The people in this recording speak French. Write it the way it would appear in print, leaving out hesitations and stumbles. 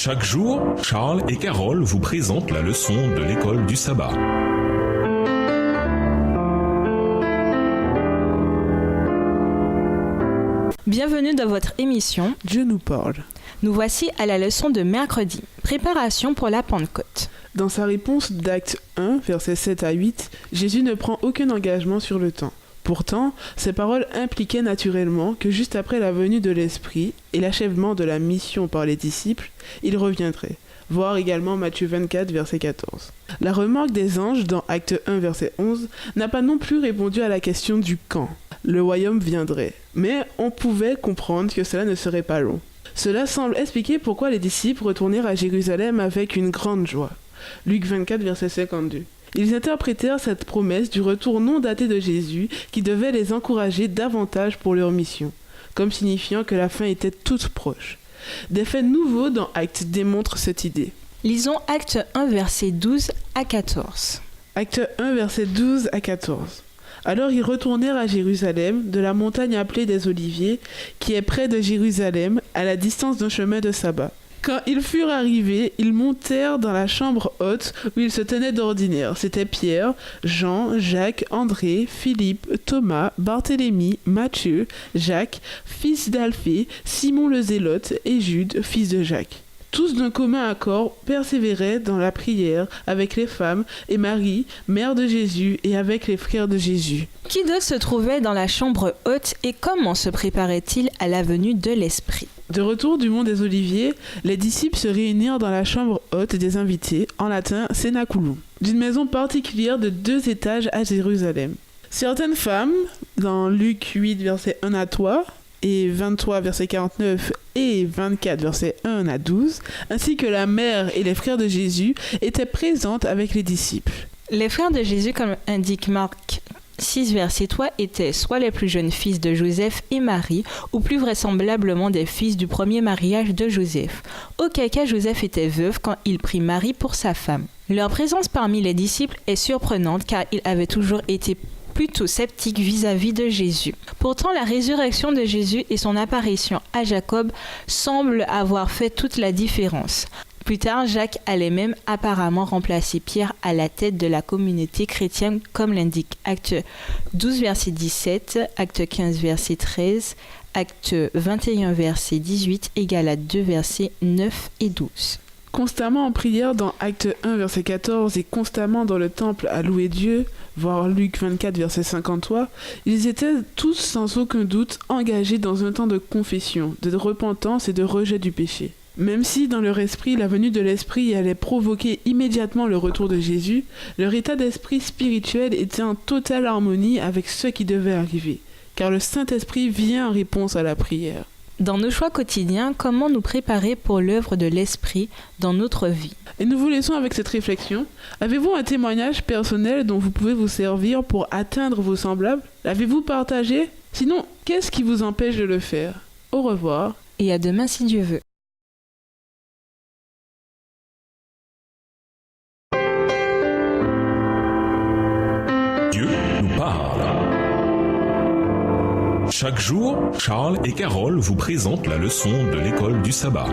Chaque jour, Charles et Carole vous présentent la leçon de l'école du sabbat. Bienvenue dans votre émission Dieu nous parle. Nous voici à la leçon de mercredi, préparation pour la Pentecôte. Dans sa réponse d'Acte 1, versets 7 à 8, Jésus ne prend aucun engagement sur le temps. Pourtant, ces paroles impliquaient naturellement que juste après la venue de l'Esprit et l'achèvement de la mission par les disciples, il reviendrait. Voir également Matthieu 24, verset 14. La remarque des anges dans Acte 1, verset 11 n'a pas non plus répondu à la question du quand. Le royaume viendrait, mais on pouvait comprendre que cela ne serait pas long. Cela semble expliquer pourquoi les disciples retournèrent à Jérusalem avec une grande joie. Luc 24, verset 52. Ils interprétèrent cette promesse du retour non daté de Jésus qui devait les encourager davantage pour leur mission, comme signifiant que la fin était toute proche. Des faits nouveaux dans Actes démontrent cette idée. Lisons Acte 1, verset 12 à 14. Acte 1, verset 12 à 14. Alors ils retournèrent à Jérusalem, de la montagne appelée des Oliviers, qui est près de Jérusalem, à la distance d'un chemin de sabbat. Quand ils furent arrivés, ils montèrent dans la chambre haute où ils se tenaient d'ordinaire. C'étaient Pierre, Jean, Jacques, André, Philippe, Thomas, Barthélemy, Matthieu, Jacques, fils d'Alphée, Simon le Zélote et Jude, fils de Jacques. Tous d'un commun accord persévéraient dans la prière avec les femmes et Marie, mère de Jésus, et avec les frères de Jésus. Qui d'autre se trouvait dans la chambre haute et comment se préparait-il à la venue de l'Esprit? De retour du mont des Oliviers, les disciples se réunirent dans la chambre haute des invités, en latin Cenaculum, d'une maison particulière de 2 étages à Jérusalem. Certaines femmes, dans Luc 8, verset 1 à 3, et 23, verset 49, et 24, verset 1 à 12, ainsi que la mère et les frères de Jésus, étaient présentes avec les disciples. Les frères de Jésus, comme indique Marc 6, verset 3, étaient soit les plus jeunes fils de Joseph et Marie, ou plus vraisemblablement des fils du premier mariage de Joseph. Auquel cas Joseph était veuf quand il prit Marie pour sa femme. Leur présence parmi les disciples est surprenante car ils avaient toujours été plutôt sceptiques vis-à-vis de Jésus. Pourtant, la résurrection de Jésus et son apparition à Jacob semblent avoir fait toute la différence. Plus tard, Jacques allait même apparemment remplacer Pierre à la tête de la communauté chrétienne, comme l'indique Acte 12, verset 17, Acte 15, verset 13, Acte 21, verset 18 et Galates 2, versets 9 et 12. Constamment en prière dans Acte 1, verset 14 et constamment dans le temple à louer Dieu, voir Luc 24, verset 53, ils étaient tous sans aucun doute engagés dans un temps de confession, de repentance et de rejet du péché. Même si dans leur esprit, la venue de l'Esprit allait provoquer immédiatement le retour de Jésus, leur état d'esprit spirituel était en totale harmonie avec ce qui devait arriver, car le Saint-Esprit vient en réponse à la prière. Dans nos choix quotidiens, comment nous préparer pour l'œuvre de l'Esprit dans notre vie? Et nous vous laissons avec cette réflexion. Avez-vous un témoignage personnel dont vous pouvez vous servir pour atteindre vos semblables? L'avez-vous partagé? Sinon, qu'est-ce qui vous empêche de le faire? Au revoir. Et à demain si Dieu veut. Dieu nous parle. Chaque jour, Charles et Carole vous présentent la leçon de l'école du sabbat.